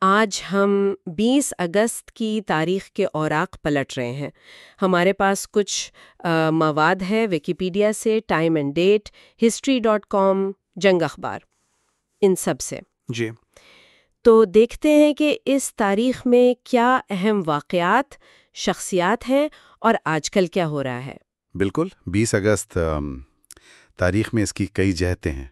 آج ہم 20 اگست کی تاریخ کے اوراق پلٹ رہے ہیں۔ ہمارے پاس کچھ مواد ہے ویکیپیڈیا سے، ٹائم اینڈ ڈیٹ، history.com، جنگ اخبار، ان سب سے۔ جی تو دیکھتے ہیں کہ اس تاریخ میں کیا اہم واقعات، شخصیات ہیں اور آج کل کیا ہو رہا ہے۔ بالکل 20 اگست تاریخ میں اس کی کئی جہتیں ہیں،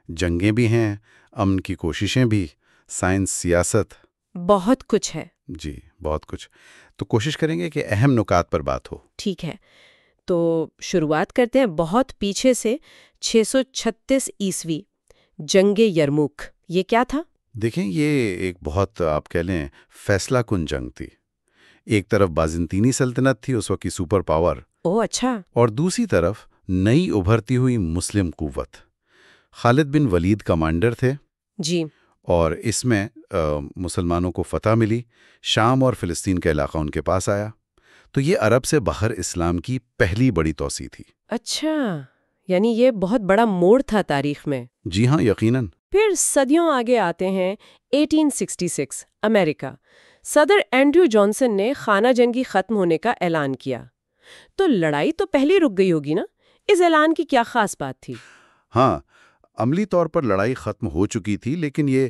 جنگیں بھی ہیں، امن کی کوششیں بھی، سائنس، سیاست، بہت کچھ ہے۔ جی بہت کچھ۔ تو کوشش کریں گے کہ اہم نکات پر بات ہو۔ ٹھیک ہے، تو شروعات کرتے ہیں بہت پیچھے سے۔ 636 عیسوی، جنگ یرموک، یہ کیا تھا؟ دیکھیں، یہ ایک بہت آپ کہہ لیں فیصلہ کن جنگ تھی۔ ایک طرف بازنطینی سلطنت تھی اس وقت کی سپر پاور، اوہ اچھا۔ اور دوسری طرف نئی ابھرتی ہوئی مسلم قوت۔ خالد بن ولید کمانڈر تھے، جی، اور اس میں مسلمانوں کو فتح ملی، شام اور فلسطین کا علاقہ ان کے پاس آیا۔ تو یہ عرب سے باہر اسلام کی پہلی بڑی توسیع تھی۔ اچھا، یعنی یہ بہت بڑا موڑ تھا تاریخ میں۔ جی ہاں، یقیناً۔ پھر صدیوں آگے آتے ہیں 1866، امریکہ۔ صدر اینڈریو جانسن نے خانہ جنگی ختم ہونے کا اعلان کیا۔ تو لڑائی تو پہلے رک گئی ہوگی نا؟ اس اعلان کی کیا خاص بات تھی؟ ہاں، عملی طور پر لڑائی ختم ہو چکی تھی، لیکن یہ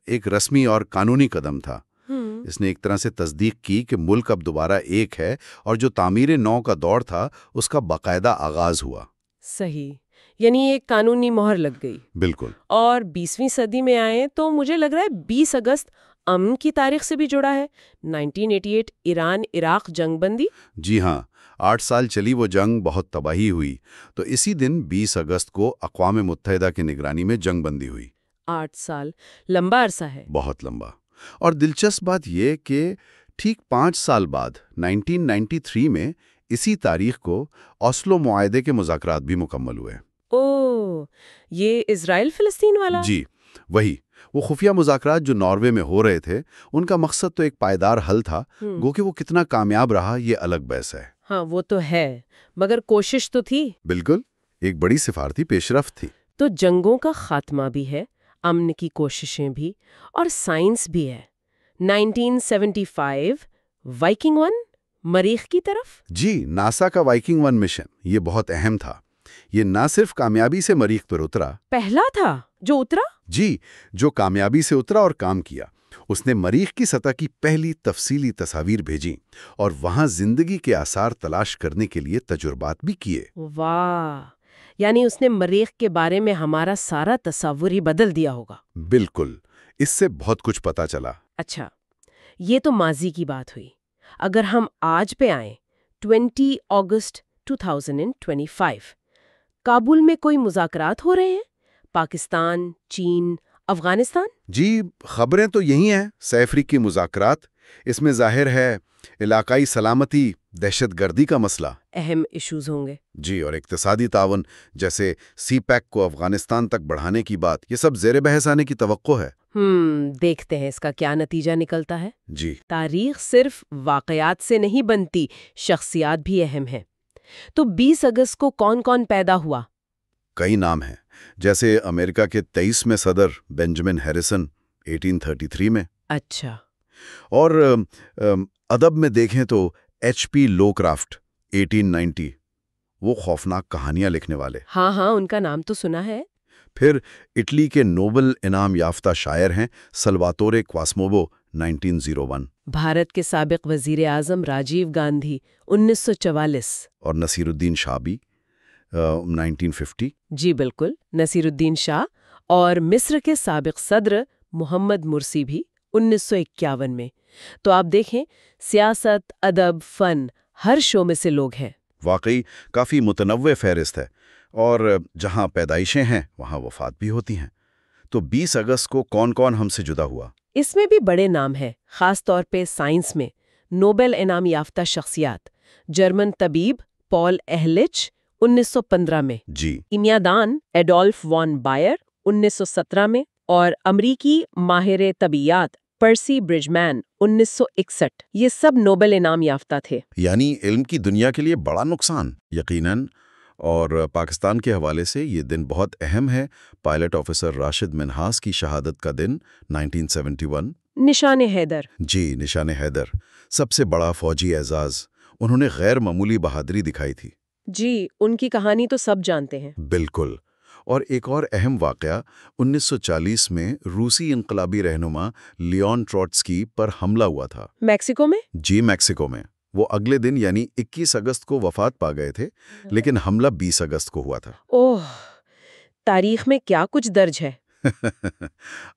ایک رسمی اور قانونی قدم تھا۔ اس نے ایک طرح سے تصدیق کی کہ ملک اب دوبارہ ایک ہے، اور جو تعمیر نو کا دور تھا اس کا باقاعدہ آغاز ہوا۔ صحیح، یعنی ایک قانونی مہر لگ گئی۔ بالکل۔ اور 20ویں صدی میں آئے تو مجھے لگ رہا ہے 20 اگست امن کی تاریخ سے بھی جڑا ہے۔ 1988 ایران عراق جنگ بندی۔ جی ہاں، 8 سال چلی وہ جنگ، بہت تباہی ہوئی۔ تو اسی دن 20 اگست کو اقوام متحدہ کی نگرانی میں جنگ بندی ہوئی۔ 8 سال لمبا عرصہ ہے۔ بہت لمبا۔ اور دلچسپ بات یہ کہ ٹھیک 5 سال بعد 1993 میں اسی تاریخ کو اوسلو معاہدے کے مذاکرات بھی مکمل ہوئے۔ اوہ، یہ اسرائیل فلسطین والا؟ جی وہی۔ وہ خفیہ مذاکرات جو ناروے میں ہو رہے تھے، ان کا مقصد تو ایک پائیدار حل تھا، گو کہ وہ کتنا کامیاب رہا یہ الگ بحث ہے۔ ہاں وہ تو ہے، مگر کوشش تو تھی۔ بالکل، ایک بڑی سفارتی پیش رفت تھی۔ تو جنگوں کا خاتمہ بھی ہے، امن کی کوششیں بھی، اور سائنس بھی ہے۔ 1975 وائکنگ 1 مریخ کی طرف۔ جی، ناسا کا وائکنگ 1 مشن، یہ بہت اہم تھا۔ یہ نہ صرف کامیابی سے مریخ پر اترا، پہلا تھا جو اترا؟ جی، جو کامیابی سے اترا اور کام کیا۔ اس نے مریخ کی سطح کی پہلی تفصیلی تصاویر بھیجیں، اور وہاں زندگی کے آثار تلاش کرنے کے لیے تجربات بھی کیے۔ واہ، یعنی اس نے مریخ کے بارے میں ہمارا سارا تصور ہی بدل دیا ہوگا۔ بالکل، اس سے بہت کچھ پتا چلا۔ اچھا، یہ تو ماضی کی بات ہوئی۔ اگر ہم آج پہ آئیں، 20 اگست 2025، کابل میں کوئی مذاکرات ہو رہے ہیں؟ پاکستان، چین، افغانستان؟ جی، خبریں تو یہی ہیں، سہ-افریقی مذاکرات۔ اس میں ظاہر ہے علاقائی سلامتی، دہشت گردی کا مسئلہ اہم ایشوز ہوں گے۔ جی، اور اقتصادی تعاون جیسے سی پیک کو افغانستان تک بڑھانے کی بات، یہ سب زیر بحث آنے کی توقع ہے۔ دیکھتے ہیں اس کا کیا نتیجہ نکلتا ہے۔ جی، تاریخ صرف واقعات سے نہیں بنتی، شخصیات بھی اہم ہیں۔ تو 20 اگست کو کون کون پیدا ہوا؟ کئی نام ہیں، جیسے امریکہ کے 23ویں صدر بینجامن ہیریسن 1833 میں۔ اچھا۔ اور ادب میں دیکھیں تو HP لوکرافٹ 1890، وہ خوفناک کہانیاں لکھنے والے۔ ہاں ہاں، ان کا نام تو سنا ہے۔ پھر اٹلی کے نوبل انعام یافتہ شاعر ہیں سلواتورے کواسمووو 1901۔ بھارت کے سابق وزیر اعظم راجیو گاندھی 1944۔ اور نصیر الدین شاہ بھی 1950۔ جی بالکل، نصیر الدین شاہ۔ اور مصر کے سابق صدر محمد مرسی بھی 1951 میں۔ تو آپ دیکھیں، سیاست، ادب، فن، ہر شو میں سے لوگ ہیں۔ واقعی کافی متنوع فہرست ہے، اور جہاں پیدائشیں ہیں وہاں وفات بھی ہوتی ہیں۔ تو 20 اگست کو کون کون ہم سے جدا ہوا؟ اس میں بھی بڑے نام ہیں، خاص طور پہ سائنس میں۔ نوبل انعام یافتہ شخصیات، جرمن طبیب پال ایہرلچ 1915 میں، جی، کیمیاء دان ایڈولف وان بائر 1917 میں، اور امریکی ماہر طبیعیات پرسی برجمین 1961۔ یہ سب نوبل انعام یافتہ تھے۔ یعنی علم کی دنیا کے لیے بڑا نقصان، یقیناً۔ اور پاکستان کے حوالے سے یہ دن بہت اہم ہے، پائلٹ آفیسر راشد منہاس کی شہادت کا دن 1971۔ نشان حیدر۔ جی، نشان حیدر، سب سے بڑا فوجی اعزاز۔ انہوں نے غیر معمولی بہادری دکھائی تھی۔ جی، ان کی کہانی تو سب جانتے ہیں۔ بالکل۔ اور ایک اور اہم واقعہ 1940 میں روسی انقلابی رہنما لیون ٹروٹسکی پر حملہ ہوا تھا۔ میکسیکو میں؟ جی، میکسیکو میں۔ وہ اگلے دن یعنی 21 اگست کو وفات پا گئے تھے، لیکن حملہ 20 اگست کو ہوا تھا۔ اوہ، تاریخ میں کیا کچھ درج ہے۔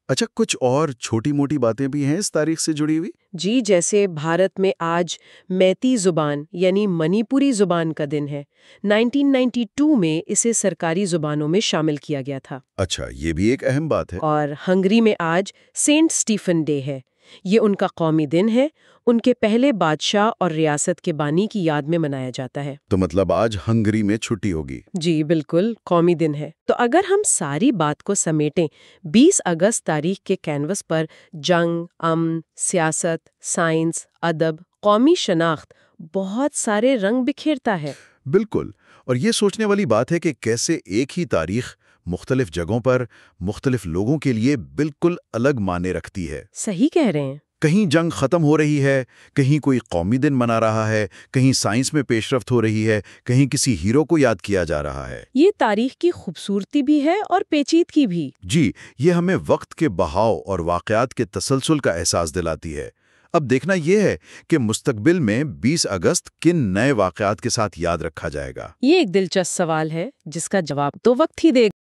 اچھا، کچھ اور چھوٹی موٹی باتیں بھی ہیں اس تاریخ سے جڑی ہوئی؟ جی، جیسے بھارت میں آج میتی زبان یعنی منی پوری زبان کا دن ہے۔ 1992 میں اسے سرکاری زبانوں میں شامل کیا گیا تھا۔ اچھا، یہ بھی ایک اہم بات ہے۔ اور ہنگری میں آج سینٹ سٹیفن ڈے ہے۔ یہ ان کا قومی دن ہے۔ ان کے پہلے بادشاہ اور ریاست کے بانی کی یاد میں منایا جاتا ہے۔ تو مطلب آج ہنگری میں چھٹی ہوگی؟ جی بالکل، قومی دن ہے۔ تو اگر ہم ساری بات کو سمیٹیں، 20 اگست تاریخ کے کینوس پر جنگ، امن، سیاست، سائنس، ادب، قومی شناخت، بہت سارے رنگ بکھیرتا ہے۔ بالکل، اور یہ سوچنے والی بات ہے کہ کیسے ایک ہی تاریخ مختلف جگہوں پر مختلف لوگوں کے لیے بالکل الگ معنی رکھتی ہے۔ صحیح کہہ رہے ہیں۔ کہیں جنگ ختم ہو رہی ہے، کہیں کوئی قومی دن منا رہا ہے، کہیں سائنس میں پیش رفت ہو رہی ہے، کہیں کسی ہیرو کو یاد کیا جا رہا ہے۔ یہ تاریخ کی خوبصورتی بھی ہے اور پیچیدگی بھی۔ جی، یہ ہمیں وقت کے بہاؤ اور واقعات کے تسلسل کا احساس دلاتی ہے۔ اب دیکھنا یہ ہے کہ مستقبل میں 20 اگست کن نئے واقعات کے ساتھ یاد رکھا جائے گا۔ یہ ایک دلچسپ سوال ہے جس کا جواب تو وقت ہی دے گا۔